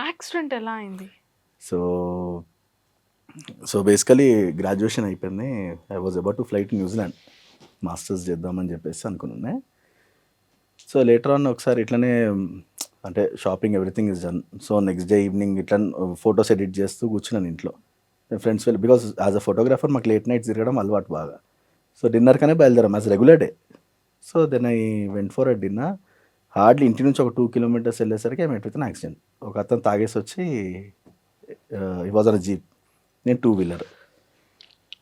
Accident ఎలా అయింది? So so basically graduation అయిపోయింది. I was about to fly to New Zealand masters చేద్దామని చెప్పేసి అనుకున్నానే. సో లేటర్ ఆన్ ఒకసారి ఇట్లనే అంటే shopping everything is done. So next day evening ఇట్లా ఫొటోస్ ఎడిట్ చేస్తూ కూర్చున్నాను ఇంట్లో. ఫ్రెండ్స్ వెళ్ళి బికాస్ యాజ్ అ ఫోటోగ్రాఫర్ మాకు లేట్ నైట్స్ తిరగడం అలవాటు బాగా. సో డిన్నర్కనే బయలుదేరాం as regular day. So then I went for a dinner. Hardly ఇంటి నుంచి ఒక 2 కిలోమీటర్స్ వెళ్ళేసరికి I met with an accident. ఒక అతను తాగేసి వచ్చి ఈ వాజ్ అన్ జీప్, నేను టూ వీలర్.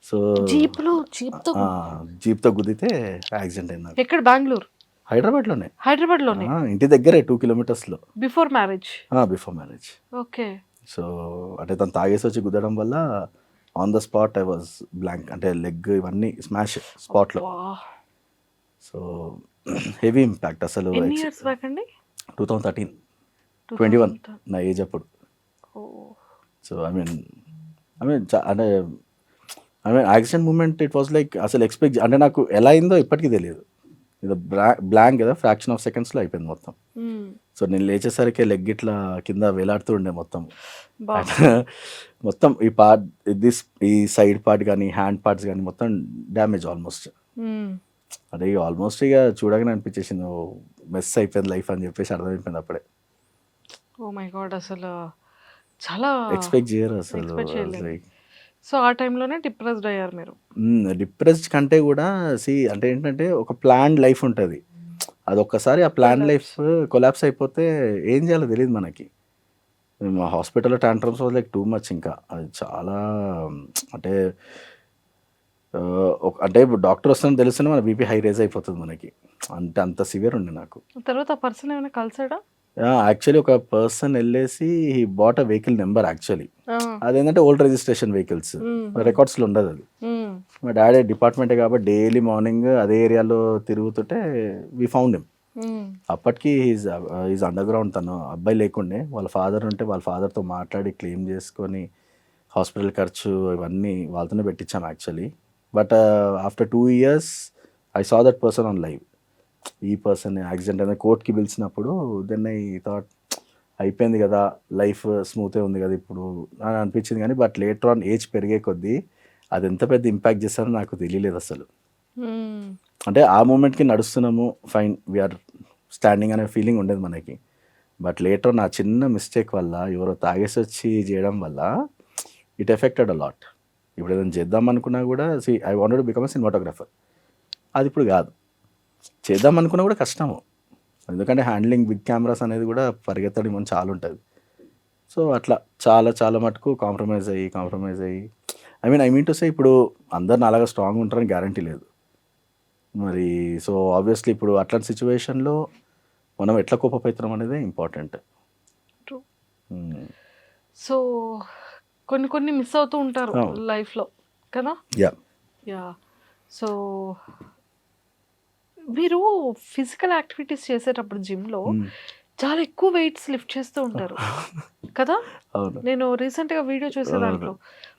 సో జీప్తో జీప్తో గుద్దితే యాక్సిడెంట్ అయింది నాకు. ఎక్కడ? బెంగళూరు? హైదరాబాద్లోనే. హైదరాబాద్లోనే? ఇంటి దగ్గరే 2 కిలోమీటర్స్లో. Before marriage? Before marriage. Okay. So అంటే తను తాగేసి వచ్చి గుద్దడం వల్ల on the spot I was blank, అంటే లెగ్ ఇవన్నీ స్మాష్ స్పాట్లో. సో హెవీ ఇంపాక్ట్ అసలు. ఎన్ని ఇయర్స్ బ్యాక్ అండి? 2013, 21 నా ఏజ్ అప్పుడు. సో ఐ మీన్ అంటే accident moment it was like అసలు ఎక్స్పెక్ట్ అంటే నాకు ఎలా అయిందో ఇప్పటికీ తెలియదు. ఇది బ్లాంక్ కదా, ఫ్రాక్షన్ ఆఫ్ సెకండ్స్లో అయిపోయింది మొత్తం. సో నేను లేచేసరికి లెగ్ ఇట్లా కింద వేలాడుతూ ఉండే మొత్తం. మొత్తం ఈ పార్ట్ ఈ సైడ్ పార్ట్ కానీ హ్యాండ్ పార్ట్స్ కానీ మొత్తం డ్యామేజ్ ఆల్మోస్ట్. అంటే ఇక ఆల్మోస్ట్ ఇక చూడగానే అనిపించేసింది మెస్ అయిపోయింది లైఫ్ అని చెప్పేసి అర్థమైపోయింది అప్పుడే. ఓ మై గాడ్, అసలు చాలా ఎక్స్పెక్ట్ చేయరు అసలు. సో ఆ టైంలోనే డిప్రెస్డ్ అయ్యారు మీరు? డిప్రెస్డ్ కంటే కూడా అంటే ఏంటంటే ఒక ప్లాన్ లైఫ్ ఉంటుంది, అది ఒక్కసారి ఆ ప్లాన్ లైఫ్ కొలాప్స్ అయిపోతే ఏం చేయాలో తెలియదు మనకి. మా హాస్పిటల్లో tantrums was like too much. ఇంకా అది చాలా అంటే అంటే ఇప్పుడు డాక్టర్ వస్తుందని తెలుస్తూనే మన బీపీ హై రేజ్ అయిపోతుంది మనకి. అంటే అంత సివియర్ ఉండే నాకు. తర్వాత ఆ పర్సన్ ఏమైనా కలిసాడా? యాక్చువల్లీ ఒక పర్సన్ వెళ్ళేసి he bought a vehicle number. Actually అదేంటంటే ఓల్డ్ రిజిస్ట్రేషన్ వెహికల్స్, రికార్డ్స్లో ఉండదు అది. మా డాడీ డిపార్ట్మెంటే కాబట్టి డైలీ మార్నింగ్ అదే ఏరియాలో తిరుగుతుంటే వి ఫౌండ్ హిమ్. అప్పటికి ఈజ్ అండర్ గ్రౌండ్. తను అబ్బాయి లేకుండే, వాళ్ళ ఫాదర్ ఉంటే వాళ్ళ ఫాదర్తో మాట్లాడి క్లెయిమ్ చేసుకొని హాస్పిటల్ ఖర్చు ఇవన్నీ వాళ్ళతోనే పెట్టించాం actually. But after 2 years I saw that person on live. ఈ పర్సన్ యాక్సిడెంట్ అనేది కోర్ట్కి పిలిచినప్పుడు దెన్ ఐ థాట్ అయిపోయింది కదా, లైఫ్ స్మూతే ఉంది కదా ఇప్పుడు అని అనిపించింది. కానీ బట్ లేటర్ ఆన్ ఏజ్ పెరిగే కొద్దీ అది ఎంత పెద్ద ఇంపాక్ట్ చేస్తారో నాకు తెలియలేదు అసలు. అంటే ఆ మూమెంట్కి నడుస్తున్నాము ఫైన్, వీఆర్ స్టాండింగ్ అనే ఫీలింగ్ ఉండేది మనకి. బట్ లేటర్ నా చిన్న మిస్టేక్ వల్ల ఎవరో తాగేసి వచ్చి చేయడం వల్ల ఇట్ ఎఫెక్టెడ్ అ లాట్. ఇప్పుడు ఏదైనా చేద్దాం అనుకున్నా కూడా I wanted to become a cinematographer. అది ఇప్పుడు కాదు, చేద్దాం అనుకున్నా కూడా కష్టము. ఎందుకంటే హ్యాండ్లింగ్ బిగ్ కెమెరాస్ అనేది కూడా పరిగెత్తడం మనం చాలా ఉంటుంది. సో అట్లా చాలా చాలా మటుకు కాంప్రమైజ్ అయ్యి ఐ మీన్ టు సే ఇప్పుడు అందరిని అలాగా స్ట్రాంగ్ ఉంటారని గ్యారంటీ లేదు మరి. సో ఆబ్వియస్లీ ఇప్పుడు అట్లాంటి సిచ్యువేషన్లో మనం ఎట్లా కోపప్ అవుతున్నాం అనేది ఇంపార్టెంట్. సో కొన్ని మిస్ అవుతూ ఉంటారు లైఫ్లో కదా. యా. సో మీరు ఫిజికల్ యాక్టివిటీస్ చేసేటప్పుడు జిమ్లో చాలా ఎక్కువ వెయిట్స్ లిఫ్ట్ చేస్తూ ఉంటారు కదా. నేను రీసెంట్గా వీడియో చూసే దాంట్లో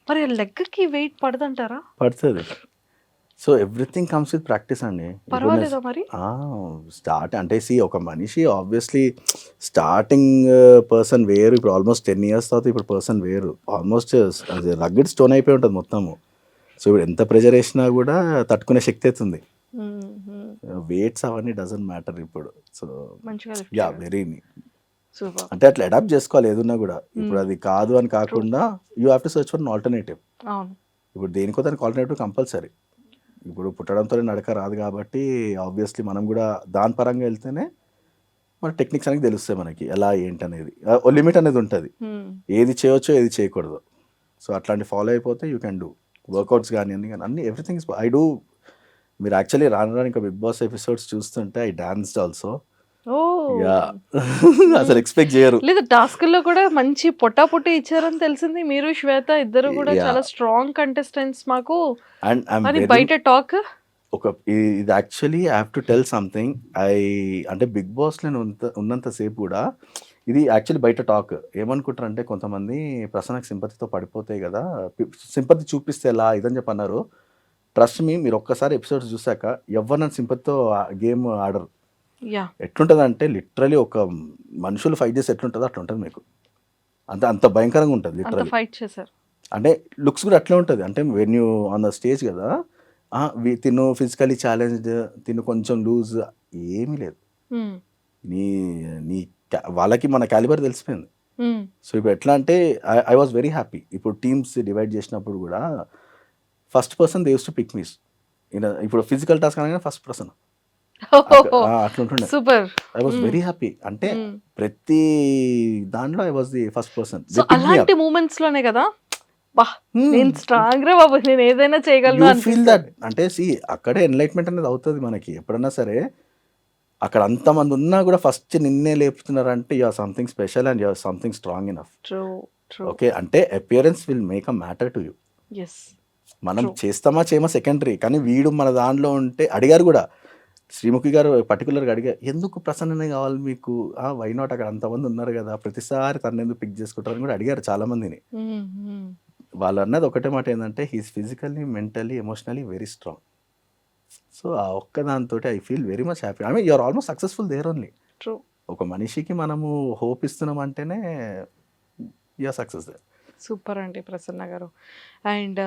మరి లెగ్కి వెయిట్ పడదంటారా? పడుతుంది. So everything comes with practice అండి. పర్వాలేదా మరి? స్టార్ట్ అంటే ఒక మనిషి ఆబ్వియస్లీ స్టార్టింగ్ పర్సన్ వేరు, ఇప్పుడు ఆల్మోస్ట్ 10 years తర్వాత ఇప్పుడు పర్సన్ వేరు. ఆల్మోస్ట్ అది రగ్గడ్ స్టోన్ అయిపోయి ఉంటుంది మొత్తము. సో ఇప్పుడు ఎంత ప్రెజర్ వేసినా కూడా తట్టుకునే శక్తి అవుతుంది. వెయిట్స్ అవన్నీ డజంట్ మ్యాటర్ ఇప్పుడు. సో యా వెరీ అంటే అట్లా అడాప్ట్ చేసుకోవాలి ఏదున్నా కూడా. ఇప్పుడు అది కాదు అని కాకుండా you have to search for an alternative. ఇప్పుడు దేనికో దానికి ఆల్టర్నేటివ్ కంపల్సరీ. ఇప్పుడు పుట్టడంతో నడక రాదు కాబట్టి ఆబ్వియస్లీ మనం కూడా దాని పరంగా వెళ్తేనే మన టెక్నిక్స్ అనేది తెలుస్తాయి మనకి ఎలా ఏంటి అనేది. ఓ లిమిట్ అనేది ఉంటుంది, ఏది చేయొచ్చో ఏది చేయకూడదు. సో అట్లాంటి ఫాలో అయిపోతే యూ కెన్ డూ వర్కౌట్స్ కానీ అన్ని ఎవ్రీథింగ్ ఇస్ ఐ డూ. మీరు యాక్చువల్లీ రాను ఇంకా బిగ్ బాస్ ఎపిసోడ్స్ చూస్తుంటే ఐ డాన్స్డ్ ఆల్సో. అసలు ఎక్స్పెక్ట్ చేయరు. లేదా టాస్క్లో కూడా మంచి పొట్టాపొట్టి ఇచ్చారని తెలిసింది. మీరు శ్వేత ఇద్దరు కూడా చాలా స్ట్రాంగ్ కంటెస్టెంట్స్ మాకు అని బయట టాక్. ఇది actually I have to tell something. అంటే బిగ్ బాస్లో ఉన్నంతసేపు కూడా ఇది యాక్చువల్లీ బయట టాక్. ఏమనుకుంటారు అంటే కొంతమంది ప్రసన్నకు సింపతితో పడిపోతాయి కదా, సింపతి చూపిస్తే ఎలా ఇదని చెప్పి అన్నారు. ట్రస్ట్ మీ, మీరు ఒక్కసారి ఎపిసోడ్స్ చూసాక ఎవరు నన్ను సింపతితో గేమ్ ఆడరు. ఎట్లుంటుంది అంటే లిటరలీ ఒక మనుషులు ఫైట్ చేసి ఎట్లుంటుందో అట్లా ఉంటుంది మీకు. అంత భయంకరంగా ఉంటుంది అంత లిటరల్లీ. ఫైట్ చేశారు. అంటే లుక్స్ కూడా అట్లే ఉంటుంది. అంటే when you on the stage కదా, తిను ఫిజికలీ ఛాలెంజ్డ్, తిను కొంచెం లూజ్, ఏమీ లేదు. హ్మ్. నీ నీ వాళ్ళకి మన క్యాలిబర్ తెలిసిపోయింది. హ్మ్. సో ఇప్పుడు ఎట్లా అంటే ఐ వాజ్ వెరీ హ్యాపీ. ఇప్పుడు టీమ్స్ డివైడ్ చేసినప్పుడు కూడా first person they use to pick me. ఇప్పుడు ఫిజికల్ టాస్క్ అనగానే ఫస్ట్ పర్సన్ అట్లుంటుండే. Super. I was very happy. అంటే ప్రతి దాంట్లో I was the first person. So అలాంటి మూమెంట్స్ లోనే కదా బా నేను స్ట్రాంగ్ రా బాబు, నేను ఏదైనా చేయగలను ఫీల్ అనిపిస్తుంది. దట్. అంటే అక్కడే ఎన్లైట్మెంట్ అనేది అవుతుంది మనకి ఎప్పుడన్నా సరే. అక్కడ అంతమంది ఉన్నా కూడా ఫస్ట్ నిన్నే లేపుతున్నారంటే you are something special and you are something strong enough. True true. Okay, అంటే appearance will make a matter to you. Yes. మనం చేస్తామా చేయమా సెకండరీ, కానీ వీడు మన దాంట్లో ఉంటే అడిగారు కూడా. శ్రీముఖి గారు పర్టికులర్గా అడిగారు, ఎందుకు ప్రసన్ననే కావాలి మీకు, వై నాట్, అక్కడ అంతమంది ఉన్నారు కదా, ప్రతిసారి తను ఎందుకు పిక్ చేసుకుంటారని కూడా అడిగారు చాలా మందిని. వాళ్ళు అన్నది ఒకటే మాట ఏంటంటే he's physically, mentally, emotionally very strong. So ఆ ఒక్క దాంతో I feel very much happy. I mean you are almost successful there only. True. ఒక మనిషికి మనము హోప్ ఇస్తున్నాం అంటేనే యూఆర్ సక్సెస్ దేర్. సూపర్ అండి ప్రసన్న గారు. అండ్